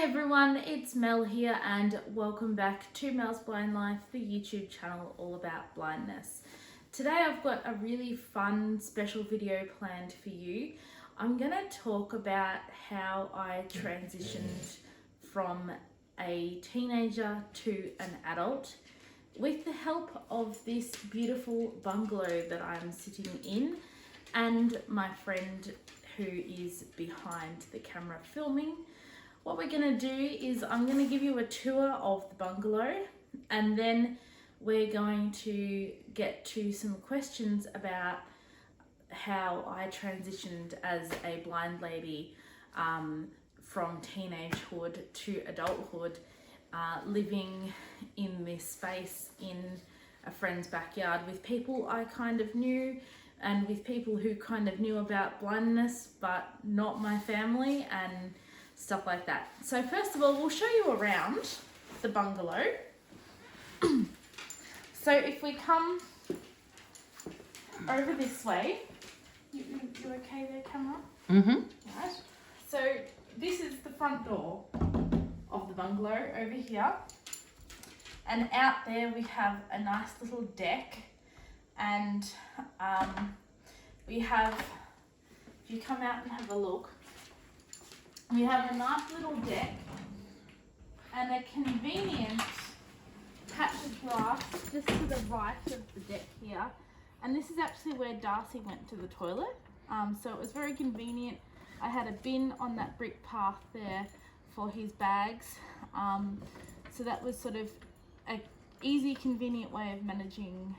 Hi everyone, it's Mel here and welcome back to Mel's Blind Life, the YouTube channel all about blindness. Today I've got a really fun special video planned for you. I'm going to talk about how I transitioned from a teenager to an adult with the help of this beautiful bungalow that I'm sitting in and my friend who is behind the camera filming. What we're going to do is I'm going to give you a tour of the bungalow and then we're going to get to some questions about how I transitioned as a blind lady from teenagehood to adulthood, living in this space in a friend's backyard with people I kind of knew and with people who kind of knew about blindness but not my family and stuff like that. So first of all, we'll show you around the bungalow. So if we come over this way, you okay there, camera? Right. So this is the front door of the bungalow over here. And out there we have a nice little deck. And we have, if you come out and have a look, we have a nice little deck and a convenient patch of grass just to the right of the deck here. And this is actually where Darcy went to the toilet. So it was very convenient. I had a bin on that brick path there for his bags. So that was sort of an easy, convenient way of managing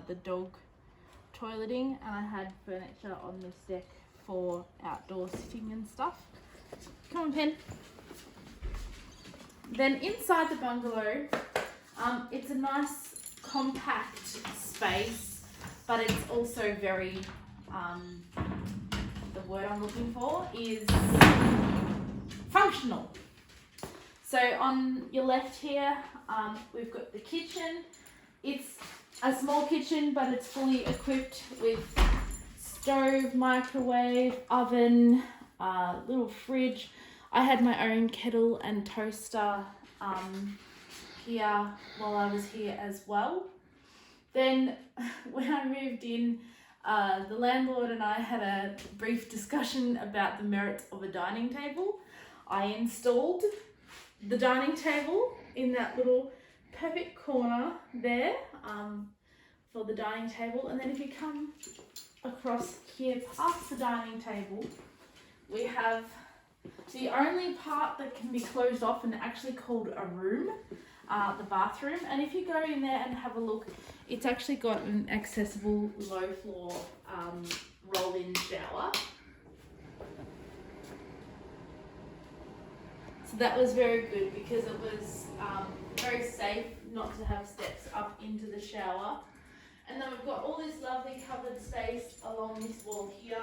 the dog toileting. And I had furniture on this deck for outdoor sitting and stuff. Come on, Pen. Then inside the bungalow, it's a nice compact space, but it's also very, the word I'm looking for is functional. So on your left here, we've got the kitchen. It's a small kitchen, but it's fully equipped with stove, microwave, oven, little fridge. I had my own kettle and toaster here while I was here as well. Then when I moved in, the landlord and I had a brief discussion about the merits of a dining table. I installed the dining table in that little perfect corner there for the dining table. And then if you come across here past the dining table, we have the only part that can be closed off and actually called a room, the bathroom. And if you go in there and have a look, it's actually got an accessible low floor roll-in shower. So that was very good because it was very safe not to have steps up into the shower. And then we've got all this lovely covered space along this wall here.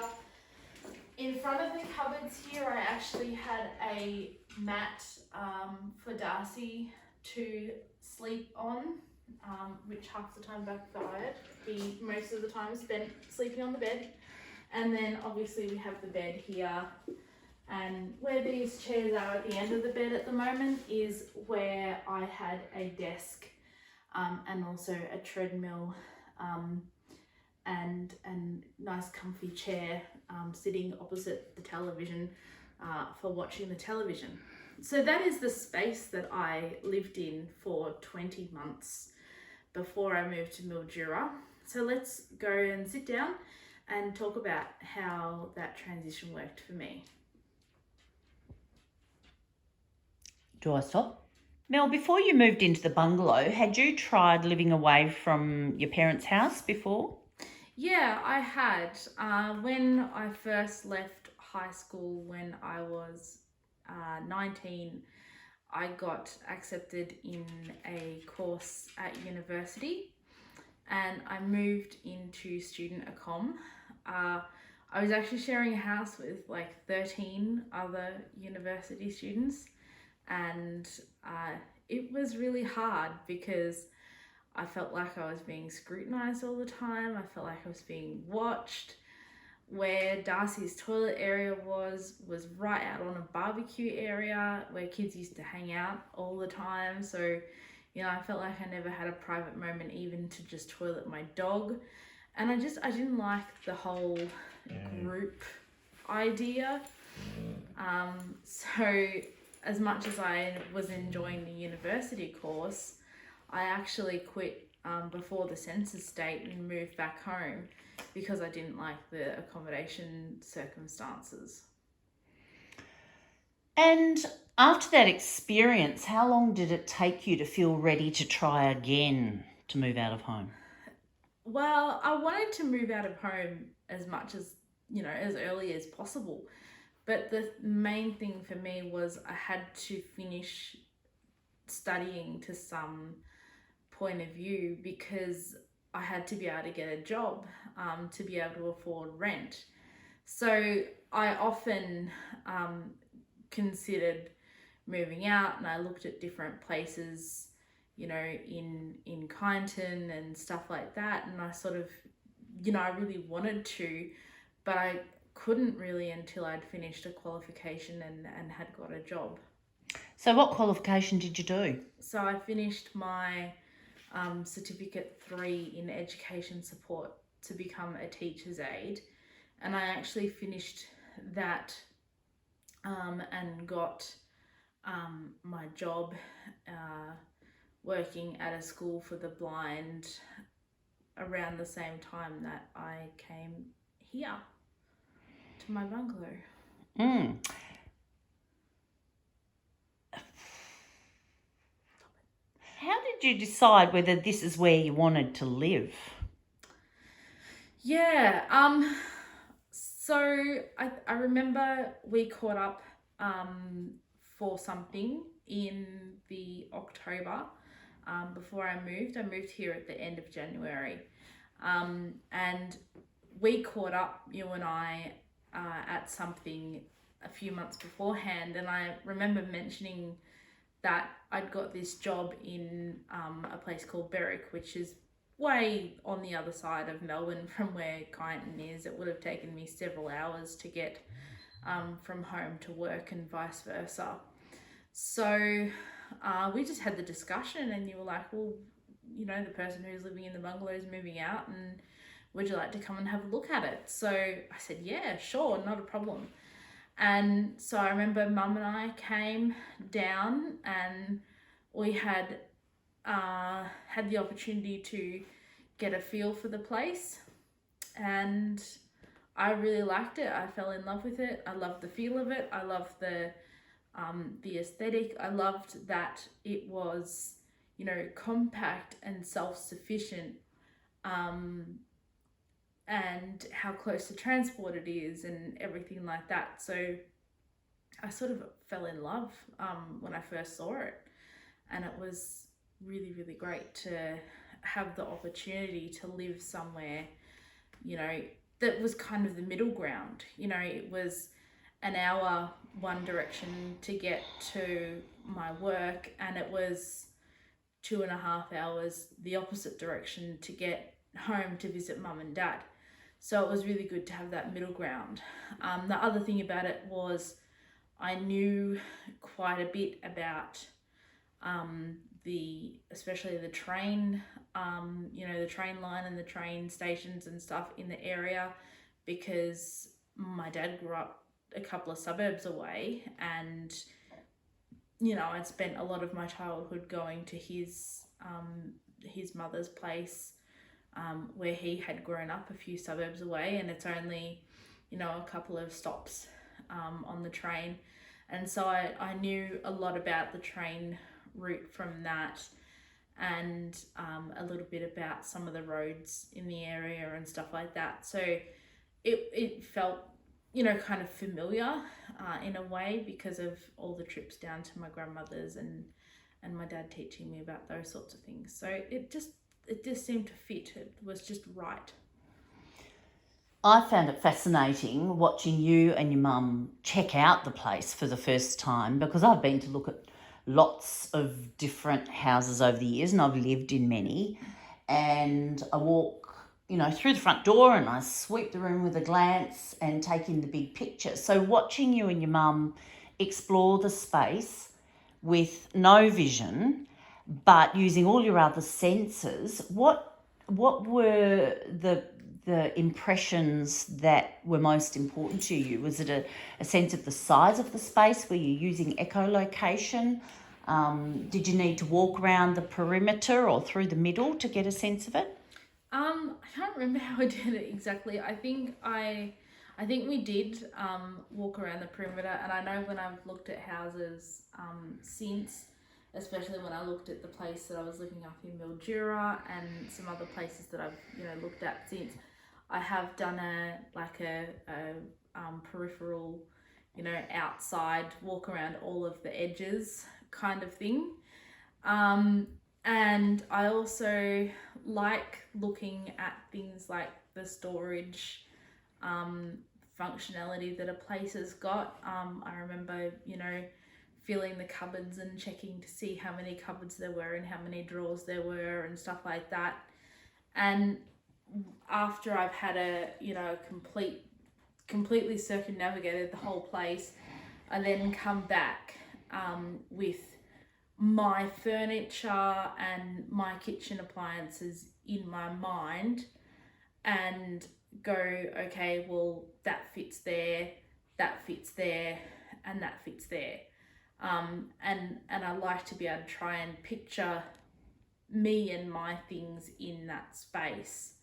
In front of the cupboards here, I actually had a mat for Darcy to sleep on, which half the time backfired. He most of the time spent sleeping on the bed. And then obviously we have the bed here. And where these chairs are at the end of the bed at the moment is where I had a desk and also a treadmill and nice comfy chair sitting opposite the television for watching the television. So that is the space that I lived in for 20 months before I moved to Mildura. So let's go and sit down and talk about how that transition worked for me. Do I stop? Mel, before you moved into the bungalow, had you tried living away from your parents' house before? Yeah, I had. When I first left high school when I was 19, I got accepted in a course at university and I moved into student accom. I was actually sharing a house with like 13 other university students and it was really hard because I felt like I was being scrutinized all the time. I felt like I was being watched. where Darcy's toilet area was right out on a barbecue area where kids used to hang out all the time. So, you know, I felt like I never had a private moment even to just toilet my dog. And I didn't like the whole group idea. So as much as I was enjoying the university course, I actually quit before the census date and moved back home because I didn't like the accommodation circumstances. And after that experience, how long did it take you to feel ready to try again to move out of home? Well, I wanted to move out of home as much as, you know, as early as possible. But the main thing for me was I had to finish studying to some point of view because I had to be able to get a job to be able to afford rent. So I often considered moving out, and I looked at different places, you know, in Kyneton and stuff like that, and I sort of, you know, I really wanted to, but I couldn't really until I'd finished a qualification and had got a job. So what qualification did you do? So I finished my Certificate 3 in education support to become a teacher's aide, and I actually finished that and got my job working at a school for the blind around the same time that I came here to my bungalow. How did you decide whether this is where you wanted to live? Yeah, so I remember we caught up for something in the October before I moved. I moved here at the end of January, and we caught up, you and I, at something a few months beforehand, and I remember mentioning that I'd got this job in a place called Berwick, which is way on the other side of Melbourne from where Kyneton is. It would have taken me several hours to get from home to work and vice versa. So we just had the discussion, and you were like, well, you know, the person who's living in the bungalow is moving out, and would you like to come and have a look at it? So I said, yeah, sure, not a problem. And so I remember Mum and I came down, and we had had the opportunity to get a feel for the place, and I really liked it. I fell in love with it. I loved the feel of it. I loved the aesthetic. I loved that it was, you know, compact and self-sufficient, and how close to transport it is and everything like that. So I sort of fell in love when I first saw it, and it was really, really great to have the opportunity to live somewhere, you know, that was kind of the middle ground. You know, it was an hour one direction to get to my work, and it was 2.5 hours the opposite direction to get home to visit Mum and Dad. So it was really good to have that middle ground. The other thing about it was I knew quite a bit about especially the train, you know, the train line and the train stations and stuff in the area, because my dad grew up a couple of suburbs away, and, you know, I'd spent a lot of my childhood going to his mother's place, where he had grown up a few suburbs away, and it's only, you know, a couple of stops on the train. And so I knew a lot about the train route from that, and a little bit about some of the roads in the area and stuff like that. So it felt, you know, kind of familiar in a way, because of all the trips down to my grandmother's and my dad teaching me about those sorts of things. So it just seemed to fit. It was just right. I found it fascinating watching you and your mum check out the place for the first time, because I've been to look at lots of different houses over the years, and I've lived in many, and I walk through the front door, and I sweep the room with a glance and take in the big picture. So watching you and your mum explore the space with no vision, but using all your other senses, what were the impressions that were most important to you? Was it a sense of the size of the space? Were you using echolocation? Did you need to walk around the perimeter or through the middle to get a sense of it? I can't remember how I did it exactly. I think we did walk around the perimeter, and I know when I've looked at houses since, especially when I looked at the place that I was looking up in Mildura and some other places that I've looked at since, I have done a peripheral, outside walk around all of the edges kind of thing. And I also like looking at things like the storage functionality that a place has got. I remember, filling the cupboards and checking to see how many cupboards there were and how many drawers there were and stuff like that. And after I've had completely circumnavigated the whole place, I then come back with my furniture and my kitchen appliances in my mind and go, okay, well, that fits there, that fits there, and that fits there. And I like to be able to try and picture me and my things in that space,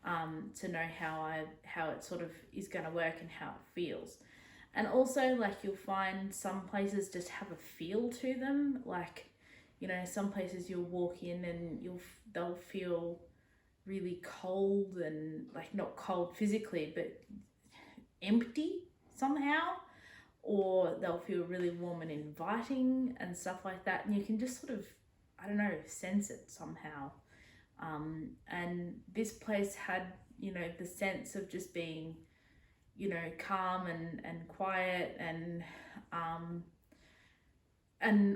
to know how it sort of is going to work and how it feels. And also, like, you'll find some places just have a feel to them. Like, some places you'll walk in and they'll feel really cold and, like, not cold physically, but empty somehow. Or they'll feel really warm and inviting and stuff like that. And you can just sort of, sense it somehow. And this place had, the sense of just being, calm and quiet, and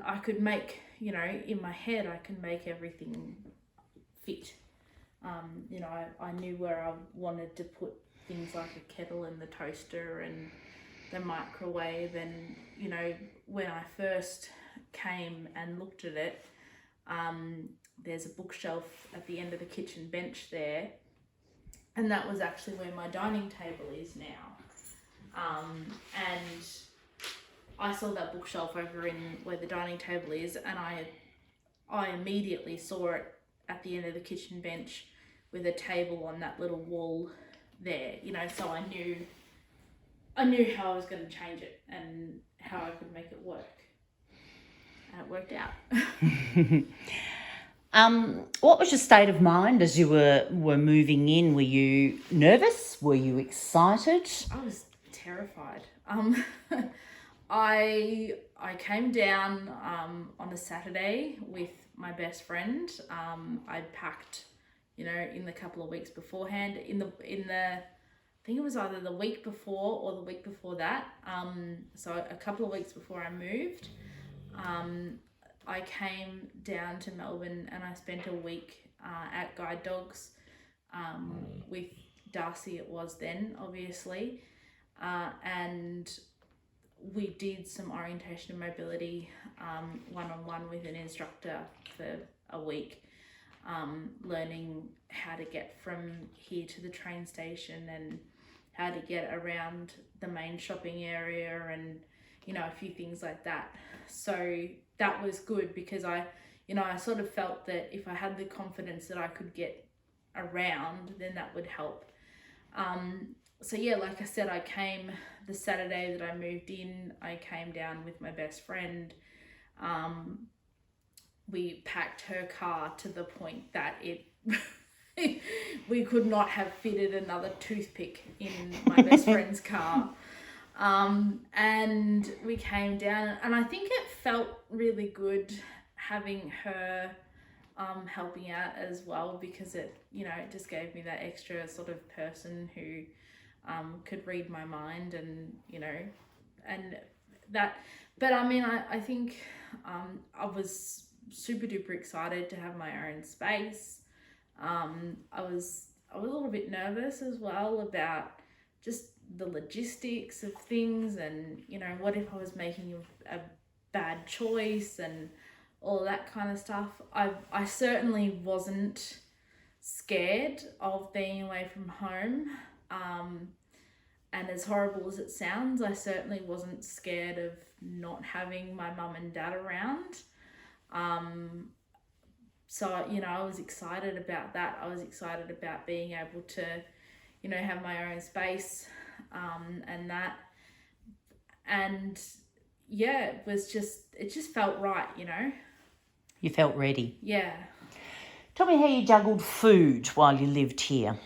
I could make, in my head, I can make everything fit. I knew where I wanted to put things like a kettle and the toaster and the microwave. And, when I first came and looked at it, there's a bookshelf at the end of the kitchen bench there, and that was actually where my dining table is now. And I saw that bookshelf over in where the dining table is, and I immediately saw it at the end of the kitchen bench with a table on that little wall there, so I knew how I was going to change it and how I could make it work. And it worked out. What was your state of mind as you were moving in? Were you nervous? Were you excited? I was terrified. I came down on a Saturday with my best friend. I'd packed, in the couple of weeks beforehand. In the I think it was either the week before or the week before that. So a couple of weeks before I moved, I came down to Melbourne and I spent a week at Guide Dogs with Darcy. It was then, obviously, and we did some orientation and mobility one-on-one with an instructor for a week, learning how to get from here to the train station and how to get around the main shopping area and, a few things like that. So that was good because I sort of felt that if I had the confidence that I could get around, then that would help. So yeah, like I said, I came the Saturday that I moved in, I came down with my best friend. We packed her car to the point that we could not have fitted another toothpick in my best friend's car. And we came down, and I think it felt really good having her helping out as well, because it just gave me that extra sort of person who could read my mind, and and that. But I mean, I think I was super duper excited to have my own space. I was I was a little bit nervous as well about just the logistics of things, and what if I was making a bad choice and all of that kind of stuff. I certainly wasn't scared of being away from home. And as horrible as it sounds, I certainly wasn't scared of not having my mum and dad around. So, I was excited about that. I was excited about being able to, have my own space, and that. And yeah, it just felt right, You felt ready. Yeah. Tell me how you juggled food while you lived here.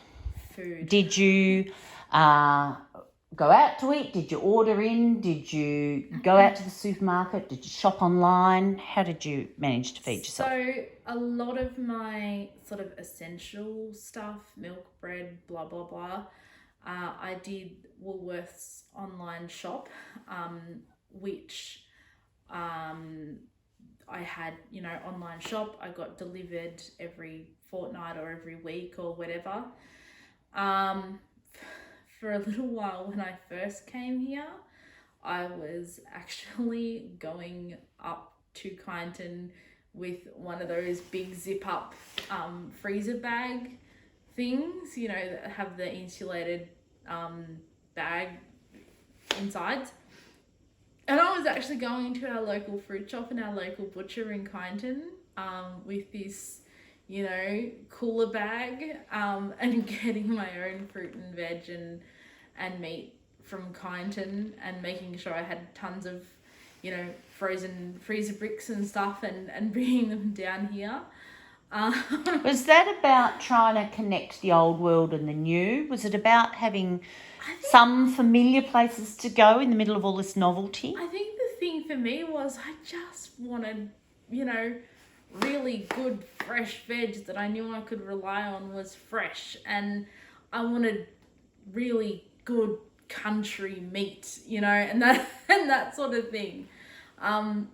Food. Did you go out to eat? Did you order in? Did you go out to the supermarket? Did you shop online? How did you manage to feed yourself? So a lot of my sort of essential stuff, milk, bread, blah, blah, blah, I did Woolworths online shop, which I had, online shop. I got delivered every fortnight or every week or whatever. For a little while when I first came here, I was actually going up to Kyneton with one of those big zip up freezer bag things, that have the insulated bag inside. And I was actually going to our local fruit shop and our local butcher in Kyneton with this, cooler bag, and getting my own fruit and veg and meat from Kyneton, and making sure I had tons of, frozen freezer bricks and stuff, and bringing them down here. Was that about trying to connect the old world and the new? Was it about having some familiar places to go in the middle of all this novelty? I think the thing for me was I just wanted, really good fresh veg that I knew I could rely on was fresh, and I wanted really good country meat, and that sort of thing. I'm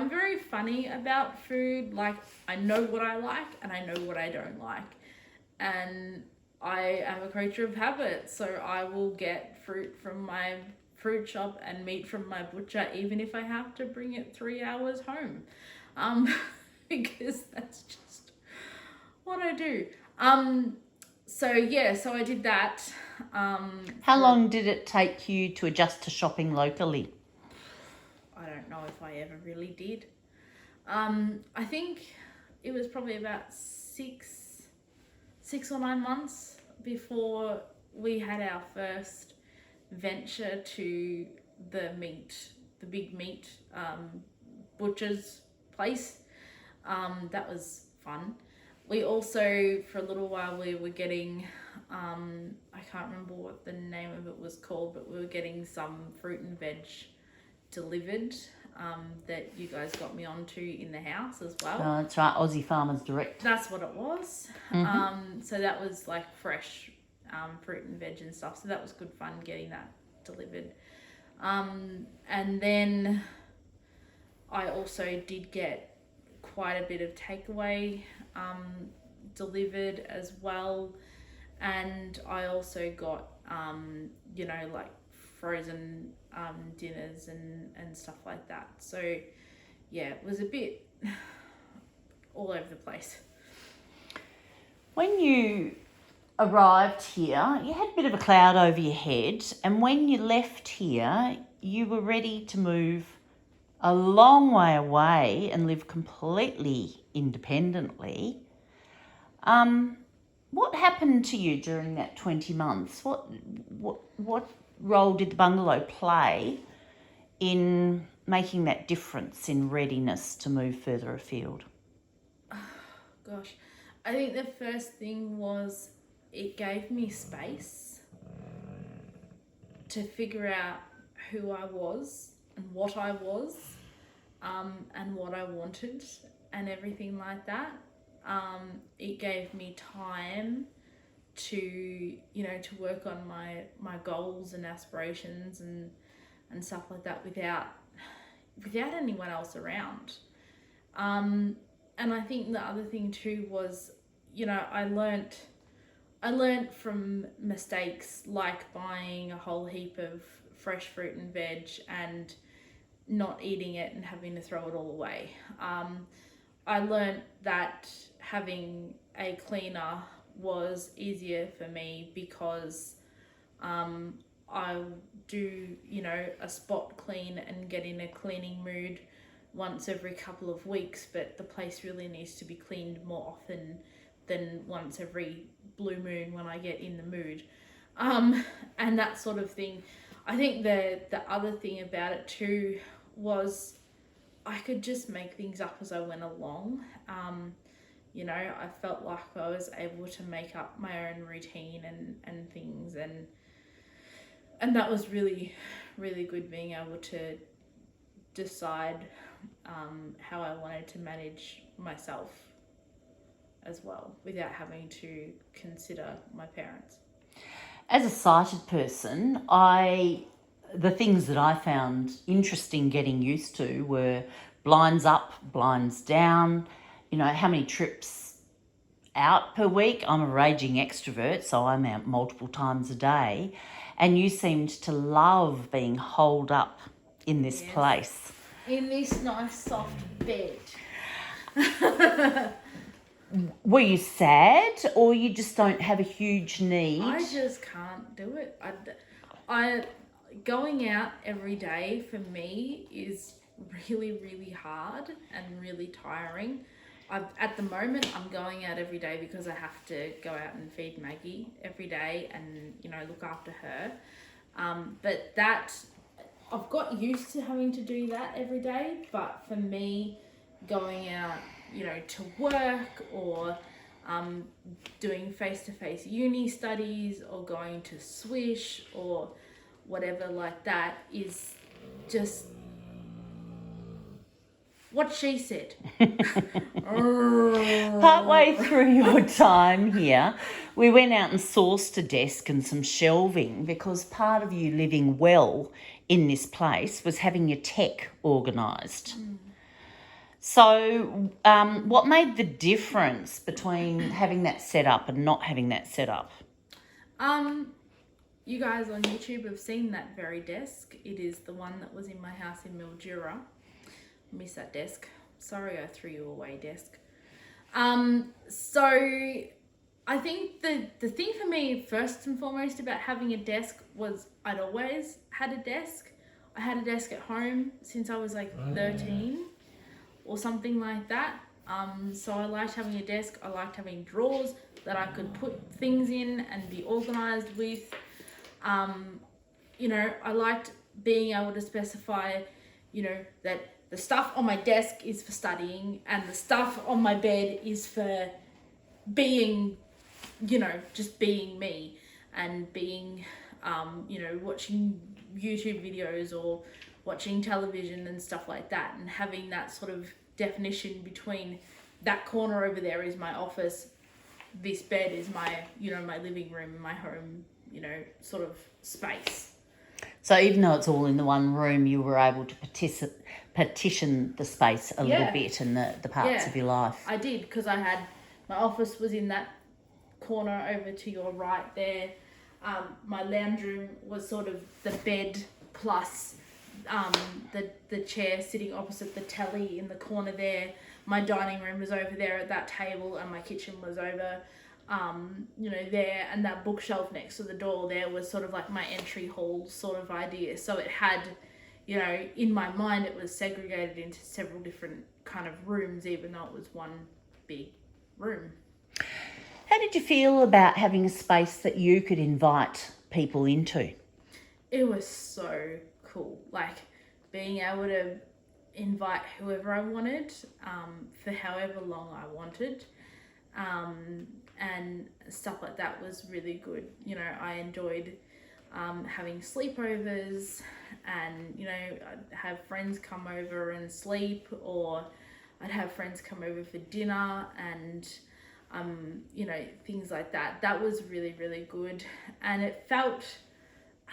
very funny about food. Like, I know what I like and I know what I don't like, and I am a creature of habit, so I will get fruit from my fruit shop and meat from my butcher, even if I have to bring it 3 hours home, because that's just what I do. So I did that. How long did it take you to adjust to shopping locally? I don't know if I ever really did. I think it was probably about 6 or 9 months before we had our first venture to the big meat butcher's place. That was fun. We also, for a little while, we were getting, I can't remember what the name of it was called, but we were getting some fruit and veg delivered, that you guys got me onto in the house as well. Oh, that's right, Aussie Farmers Direct. That's what it was. Mm-hmm. So that was like fresh fruit and veg and stuff. So that was good fun getting that delivered. And then I also did get quite a bit of takeaway delivered as well. And I also got, like frozen dinners and stuff like that. So yeah, it was a bit all over the place. When you arrived here, you had a bit of a cloud over your head, and when you left here, you were ready to move a long way away and live completely independently. What happened to you during that 20 months? What role did the bungalow play in making that difference in readiness to move further afield? Gosh, I think the first thing was it gave me space to figure out who I was and what I was, and what I wanted and everything like that. It gave me time to work on my goals and aspirations and stuff like that without anyone else around. And I think the other thing too was, I learnt I learnt from mistakes like buying a whole heap of fresh fruit and veg and not eating it and having to throw it all away. I learnt that having a cleaner was easier for me because I do, a spot clean and get in a cleaning mood once every couple of weeks, but the place really needs to be cleaned more often than once every blue moon when I get in the mood. And that sort of thing. I think the other thing about it too was I could just make things up as I went along. I felt like I was able to make up my own routine and things, and that was really, really good, being able to decide how I wanted to manage myself as well without having to consider my parents. As a sighted person, the things that I found interesting getting used to were blinds up, blinds down, how many trips out per week. I'm a raging extrovert, so I'm out multiple times a day. And you seemed to love being holed up in this place. In this nice soft bed. Were you sad, or you just don't have a huge need? I just can't do it. I going out every day for me is really, really hard and really tiring. At the moment, I'm going out every day because I have to go out and feed Maggie every day and, look after her. But that, I've got used to having to do that every day. But for me, going out, to work or doing face-to-face uni studies or going to Swish or whatever like that is just what she said. Partway through your time here, we went out and sourced a desk and some shelving because part of you living well in this place was having your tech organised. So what made the difference between having that set up and not having that set up? You guys on YouTube have seen that very desk. It is the one that was in my house in Mildura. Miss that desk. Sorry I threw you away, desk. So I think the thing for me first and foremost about having a desk was I'd always had a desk. I had a desk at home since I was like 13 or something like that. So I liked having a desk. I liked having drawers that I could put things in and be organised with. I liked being able to specify, that the stuff on my desk is for studying and the stuff on my bed is for being, just being me and being, watching YouTube videos or watching television and stuff like that, and having that sort of definition between that corner over there is my office, this bed is my, my living room, my home, sort of space. So even though it's all in the one room, you were able to partition the space a little bit and the parts of your life. I did, because I had, my office was in that corner over to your right there. My lounge room was sort of the bed plus the chair sitting opposite the telly in the corner there. My dining room was over there at that table, and my kitchen was over there, and that bookshelf next to the door there was sort of like my entry hall sort of idea. So it had, in my mind it was segregated into several different kind of rooms, even though it was one big room. How did you feel about having a space that you could invite people into? It was so cool, like being able to invite whoever I wanted for however long I wanted. And stuff like that was really good. I enjoyed having sleepovers, and I'd have friends come over and sleep, or I'd have friends come over for dinner, and things like that. That was really, really good. And it felt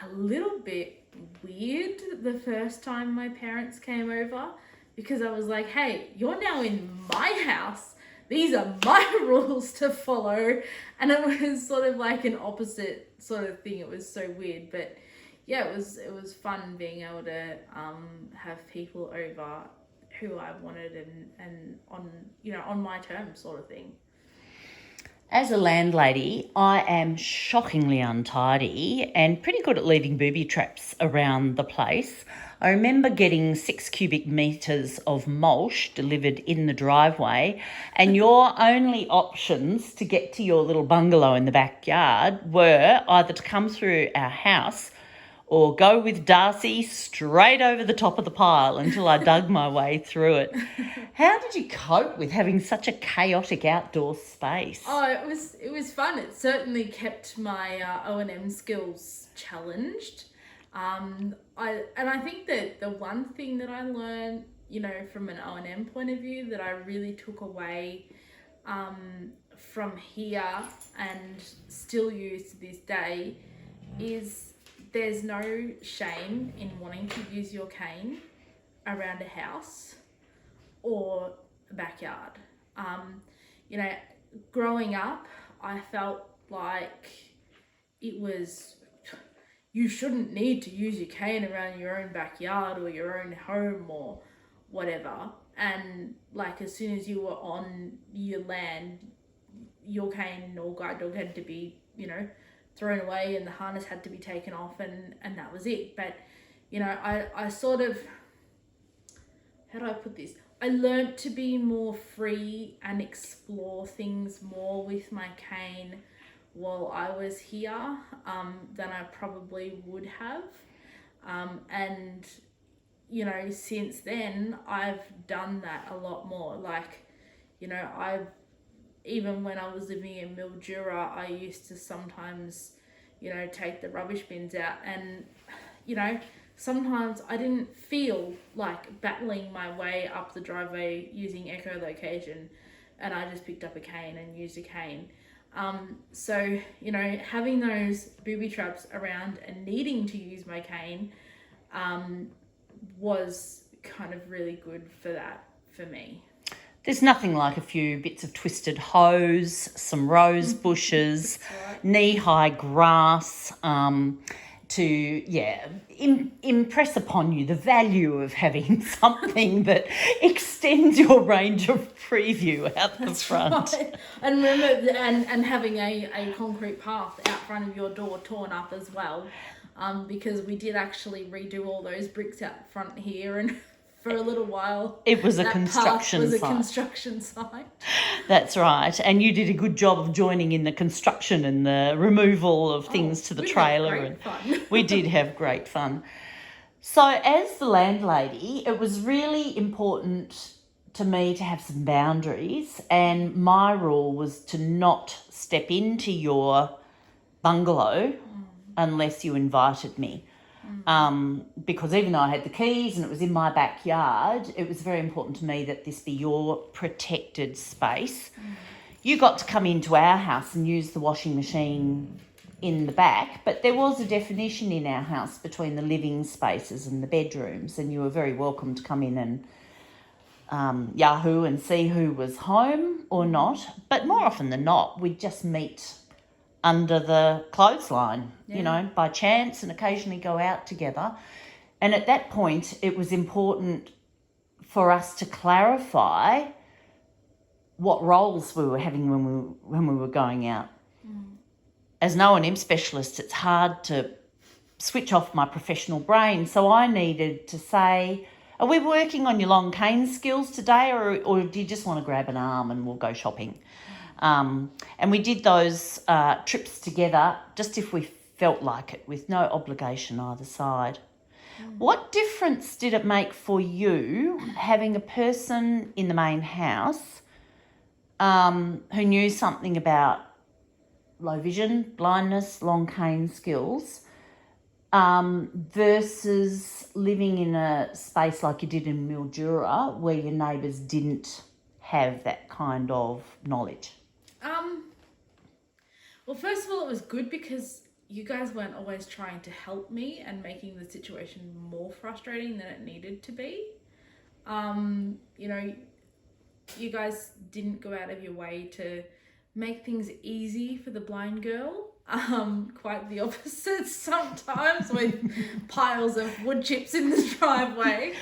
a little bit weird the first time my parents came over, because I was like, hey, you're now in my house. these are my rules to follow. And it was sort of like an opposite sort of thing. It was so weird, but yeah, it was fun being able to have people over who I wanted and on, you know, on my terms sort of thing. As a landlady, I am shockingly untidy and pretty good at leaving booby traps around the place. I remember getting 6 cubic metres of mulch delivered in the driveway, and your only options to get to your little bungalow in the backyard were either to come through our house or go with Darcy straight over the top of the pile until I dug my way through it. How did you cope with having such a chaotic outdoor space? Oh, it was fun. It certainly kept my O&M skills challenged. I think that the one thing that I learned, you know, from an O&M point of view that I really took away from here and still use to this day is there's no shame in wanting to use your cane around a house or a backyard. You know, growing up, I felt like it was, you shouldn't need to use your cane around your own backyard or your own home or whatever. And like as soon as you were on your land, your cane or guide dog had to be, you know, thrown away and the harness had to be taken off and that was it. But, you know, I sort of, how do I put this? I learned to be more free and explore things more with my cane while I was here than I probably would have. And, you know, since then, I've done that a lot more. Like, you know, even when I was living in Mildura, I used to sometimes, you know, take the rubbish bins out and, you know, sometimes I didn't feel like battling my way up the driveway using echolocation, and I just picked up a cane and used a cane. So, you know, having those booby traps around and needing to use my cane was kind of really good for that for me. There's nothing like a few bits of twisted hose, some rose bushes, Right. knee-high grass to, impress upon you the value of having something that extends your range of preview out the front. Right. And remember, and having a concrete path out front of your door torn up as well, because we did actually redo all those bricks out front here, and for a little while It was a that construction path was site. a construction site. That's right. And you did a good job of joining in the construction and the removal of things to the we had trailer. great And fun. we did have great fun. So as the landlady, it was really important to me to have some boundaries, and my rule was to not step into your bungalow unless you invited me. Because even though I had the keys and it was in my backyard, it was very important to me that this be your protected space. You got to come into our house and use the washing machine in the back, but there was a definition in our house between the living spaces and the bedrooms, and you were very welcome to come in and Yahoo and see who was home or not. But more often than not, we'd just meet under the clothesline, you know, by chance, and occasionally go out together. And at that point, it was important for us to clarify what roles we were having when we were going out. As an O&M specialist, it's hard to switch off my professional brain, so I needed to say, are we working on your long cane skills today, or do you just want to grab an arm and we'll go shopping? And we did those trips together just if we felt like it, with no obligation either side. What difference did it make for you having a person in the main house who knew something about low vision, blindness, long cane skills, versus living in a space like you did in Mildura where your neighbours didn't have that kind of knowledge? Well, first of all, it was good because you guys weren't always trying to help me and making the situation more frustrating than it needed to be. You know, you guys didn't go out of your way to make things easy for the blind girl. Quite the opposite sometimes with piles of wood chips in the driveway.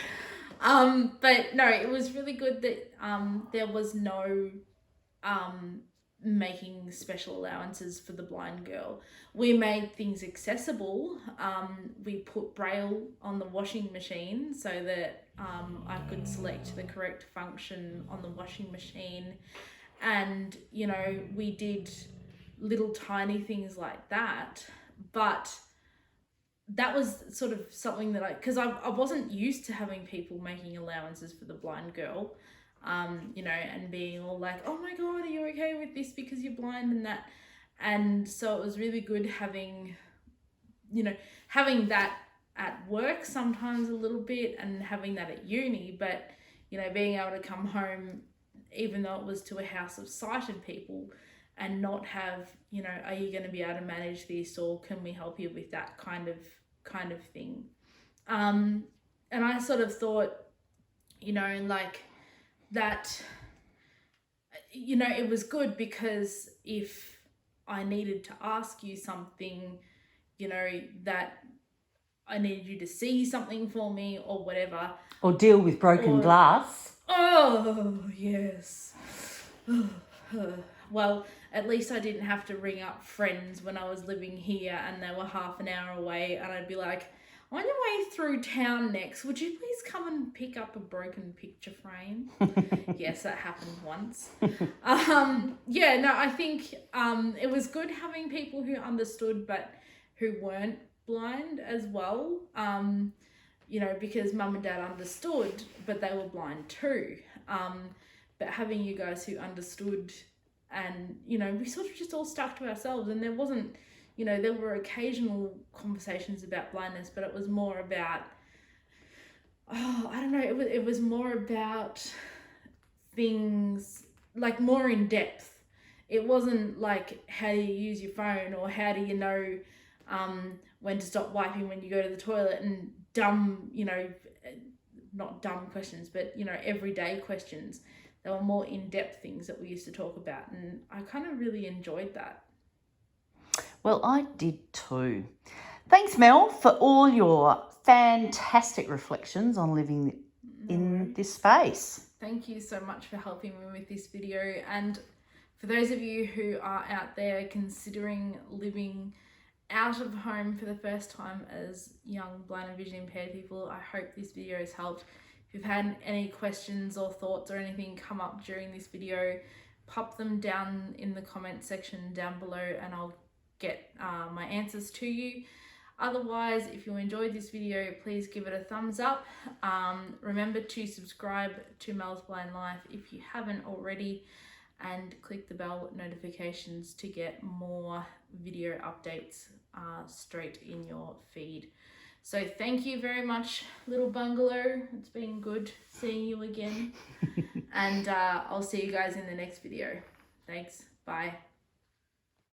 But no, it was really good that there was no making special allowances for the blind girl. We made things accessible. We put Braille on the washing machine so that I could select the correct function on the washing machine. And, you know, we did little tiny things like that. But that was sort of something that because I wasn't used to having people making allowances for the blind girl. You know, and being all like, oh my God, are you okay with this because you're blind and that. And so it was really good having that at work sometimes a little bit and having that at uni, but, you know, being able to come home, even though it was to a house of sighted people, and not have, you know, are you going to be able to manage this, or can we help you with that kind of thing. And I sort of thought, you know, like, that, you know, it was good because if I needed to ask you something, you know, that I needed you to see something for me or whatever. Or deal with broken glass. Oh, yes. Well, at least I didn't have to ring up friends when I was living here and they were half an hour away, and I'd be like, on your way through town next, would you please come and pick up a broken picture frame? Yes, that happened once. Yeah, no, I think it was good having people who understood but who weren't blind as well. You know, because mum and dad understood, but they were blind too. But having you guys who understood, and, you know, we sort of just all stuck to ourselves, and there wasn't, you know, there were occasional conversations about blindness, but it was more about, I don't know, it was more about things, like, more in depth. It wasn't like, how do you use your phone, or how do you know when to stop wiping when you go to the toilet, and dumb, you know, not dumb questions, but, you know, everyday questions. There were more in-depth things that we used to talk about, and I kind of really enjoyed that. Well, I did too. Thanks, Mel, for all your fantastic reflections on living in this space. Thank you so much for helping me with this video. And for those of you who are out there considering living out of home for the first time as young blind and vision impaired people, I hope this video has helped. If you've had any questions or thoughts or anything come up during this video, pop them down in the comment section down below and I'll get my answers to you. Otherwise, if you enjoyed this video, please give it a thumbs up. Remember to subscribe to Mel's Blind Life if you haven't already, and click the bell notifications to get more video updates straight in your feed. So thank you very much, little bungalow. It's been good seeing you again. And I'll see you guys in the next video. Thanks. Bye.